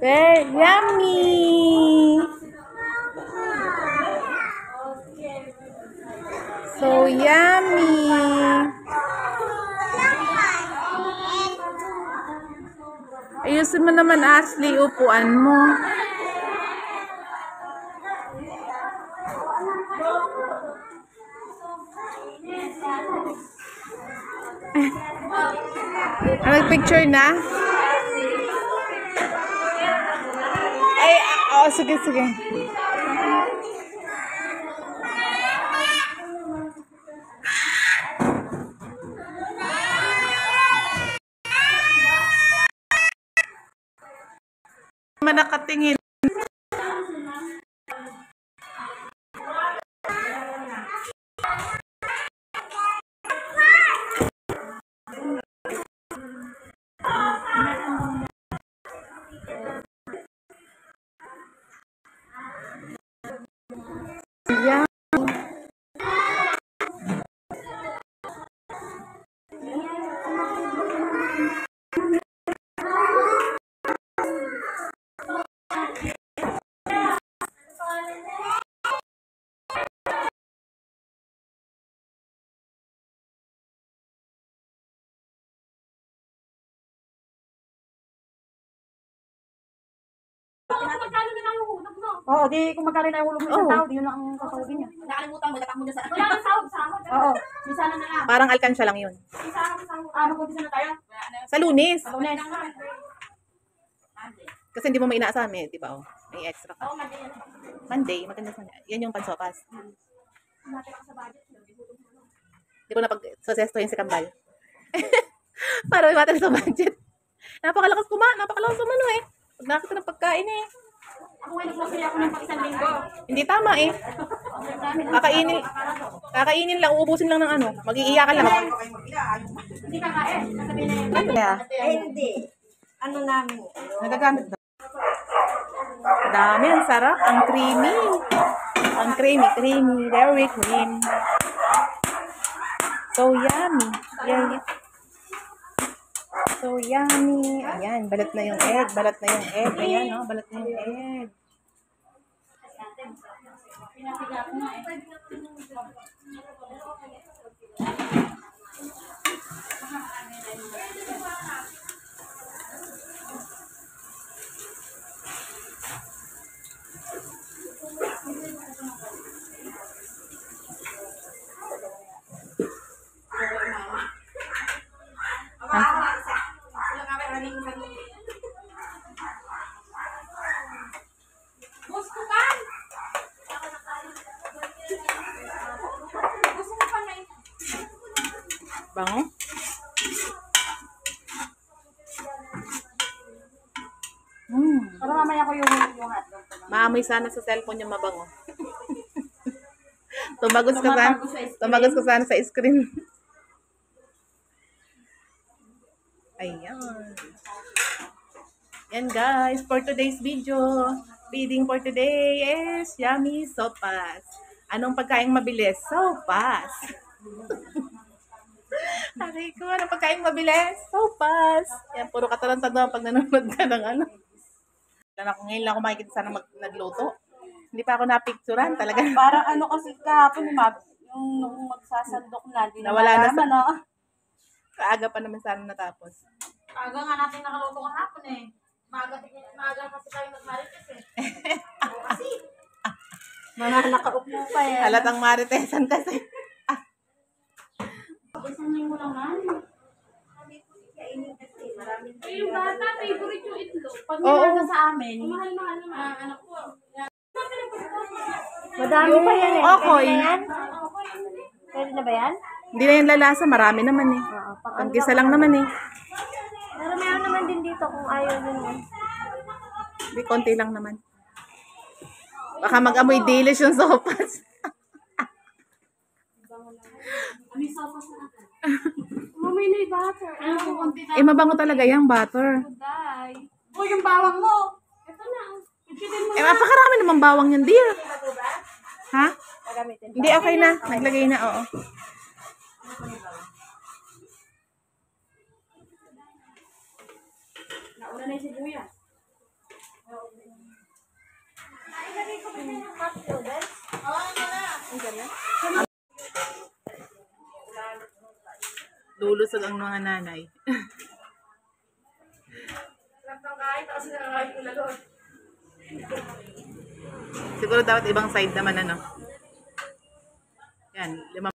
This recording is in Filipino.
Very yummy. So yummy. Ayusin mo naman, Ashley, upuan mo. Nag-picture na? Ay, oo, sige, sige. Nakatingin. Yeah. Oo, di kung magkano na yung hulog mo isang tao, di yun lang ang kasahugin niya. Nakalimutan mo, datang mo dyan sa... Wala kang sahog. Oo, minsan na lang. Parang alkansya lang yun. Ano po, minsan na tayo? Sa Lunes. Sa Lunes. Kasi hindi mo may inaasahan eh, di ba? Oh, may extra ka. Oo, Monday yan. Monday, maganda sa yan yung pansopas. Di ko na pag-susesto yun si Kambal. Para may matal sa budget. Napakalakas kumano eh. Pag nakita ng pagkain eh. Ako ngayon, nagpapili ako ng pag-isang linggo. Hindi tama eh. Kakainin lang, uubusin lang ng ano. Mag-iiyakan lang. Hindi kakain. Sasabihin na yun. Kaya, Hindi. Ano namin? nagagamit na. Dami, ang sarap. Ang creamy. Ang creamy. Very cream. So yummy. Yeah. So yummy. Ayan, balat na yung egg. Ayan, no? Balat na yung egg. Bango? Pero mamaya ko yung hotdog. Maamoy sana sa cellphone yung mabango. Tumagos ka sana sa screen. Ayan. Yan guys, for today's video, feeding for today is yummy sopas. Anong pagkain mabilis? Sopas. Sabi ko, anong pagkain mabilis? Sopas. Yan, puro katarantado pag nanonood ka ng ano. Ngayon lang ako makikita sana nagluto. Hindi pa ako napicturan talaga. Parang ano kasi kahapon yung magsasandok na. Di Nawala na malaman, no? Kaaga pa naman sana natapos. Aga nga natin nakaluto kahapon eh. Maaga kasi tayo nagmarites eh. Kasi. Mga nakaupo pa yan. Halatang maritesan kasi. Isang linggo lang na. Yung bata, favorite yung itlog. Pag Oo. sa amin, mahal-mahal naman. Anak ko. Madami pa yan eh. Okay. Pwede na ba yan? Hindi na yung lalasa, marami naman eh. Ang gisa lang naman eh. Pero meron naman din dito kung ayaw din eh. Hindi, konti lang naman. Baka mag-amoy delish yung sopas. May sopas na natin. Mamay na yung butter. Ano po, konti na. Mabango talaga yung butter. Uy, yung bawang mo. Ito na. Mapakarami naman bawang yan, dear. Ha? Gagamitin. Hindi, okay na. Naglagay na, oo. Nauna na yung sibuyas. Lulusog ang mga nanay. Siguro dapat ibang side naman ano. Yan, 5